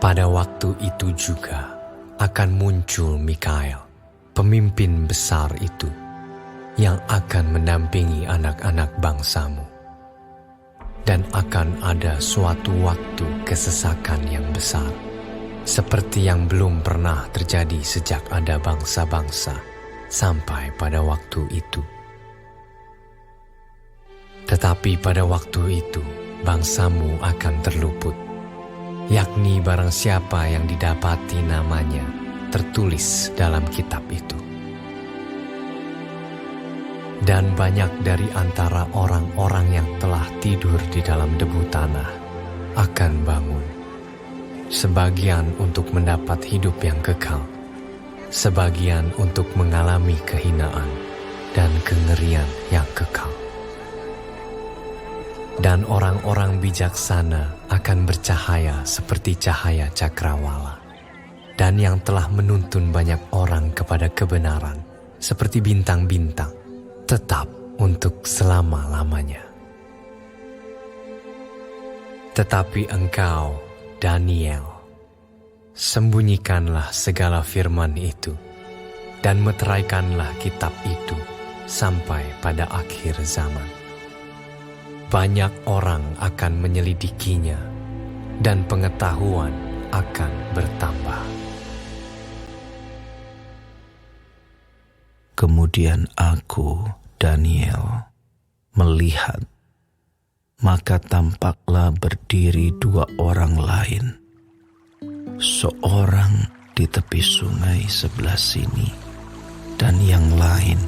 Pada waktu itu juga akan muncul Mikael, pemimpin besar itu, yang akan mendampingi anak-anak bangsamu. Dan akan ada suatu waktu kesesakan yang besar, seperti yang belum pernah terjadi sejak ada bangsa-bangsa sampai pada waktu itu. Tetapi pada waktu itu bangsamu akan terluput, yakni barang siapa yang didapati namanya tertulis dalam kitab itu. Dan banyak dari antara orang-orang yang telah tidur di dalam debu tanah akan bangun, sebagian untuk mendapat hidup yang kekal, sebagian untuk mengalami kehinaan dan kengerian yang kekal. Dan orang-orang bijaksana akan bercahaya seperti cahaya cakrawala, dan yang telah menuntun banyak orang kepada kebenaran seperti bintang-bintang, tetap untuk selama-lamanya. Tetapi engkau, Daniel, sembunyikanlah segala firman itu, dan meteraikanlah kitab itu sampai pada akhir zaman. Banyak orang akan menyelidikinya, dan pengetahuan akan bertambah. Kemudian aku, Daniel, melihat, maka tampaklah berdiri dua orang lain, seorang di tepi sungai sebelah sini, dan yang lain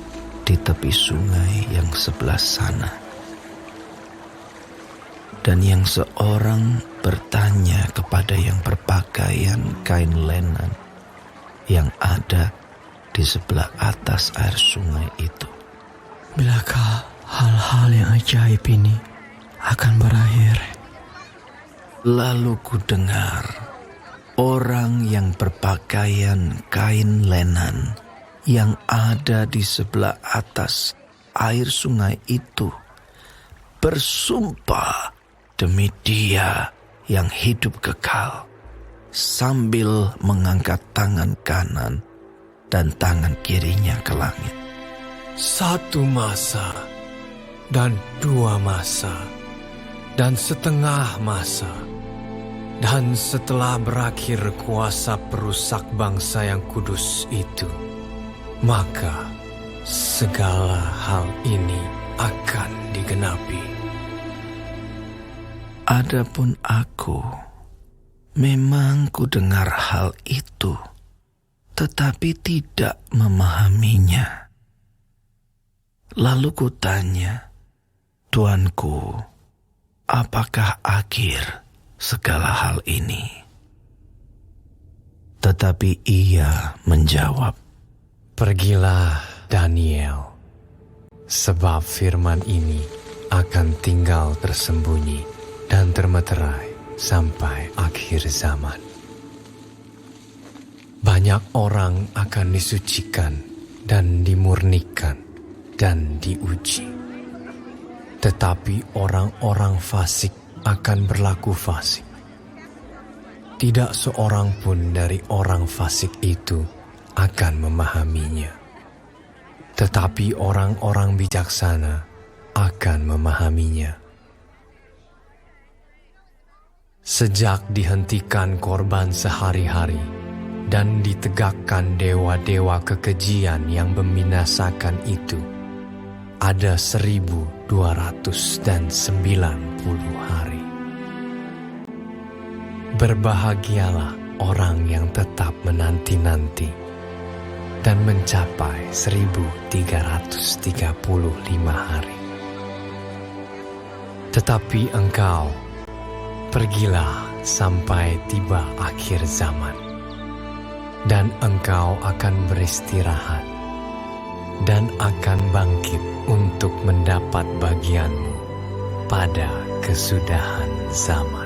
di tepi sungai yang sebelah sana. Dan yang seorang bertanya kepada yang berpakaian kain lenan yang ada di sebelah atas air sungai itu, "Bilakah hal-hal yang ajaib ini akan berakhir?" Lalu ku dengar orang yang berpakaian kain lenan yang ada di sebelah atas air sungai itu bersumpah demi Dia yang hidup kekal, sambil mengangkat tangan kanan dan tangan kirinya ke langit. 1 masa, dan 2 masa, dan setengah masa, dan setelah berakhir kuasa perusak bangsa yang kudus itu, maka segala hal ini akan digenapi. Adapun aku, memang ku dengar hal itu, tetapi tidak memahaminya. Lalu ku tanya, "Tuanku, apakah akhir segala hal ini?" Tetapi ia menjawab, Pergilah, Daniel, sebab firman ini akan tinggal tersembunyi dan termeterai sampai akhir zaman. Banyak orang akan disucikan dan dimurnikan dan diuji. Tetapi orang-orang fasik akan berlaku fasik. Tidak seorang pun dari orang fasik itu akan memahaminya. Tetapi orang-orang bijaksana akan memahaminya. Sejak dihentikan korban sehari-hari dan ditegakkan dewa-dewa kekejian yang membinasakan itu, ada 1290 hari. Berbahagialah orang yang tetap menanti-nanti dan mencapai 1335 hari. Tetapi engkau, pergilah sampai tiba akhir zaman, dan engkau akan beristirahat dan akan bangkit untuk mendapat bagianmu pada kesudahan zaman.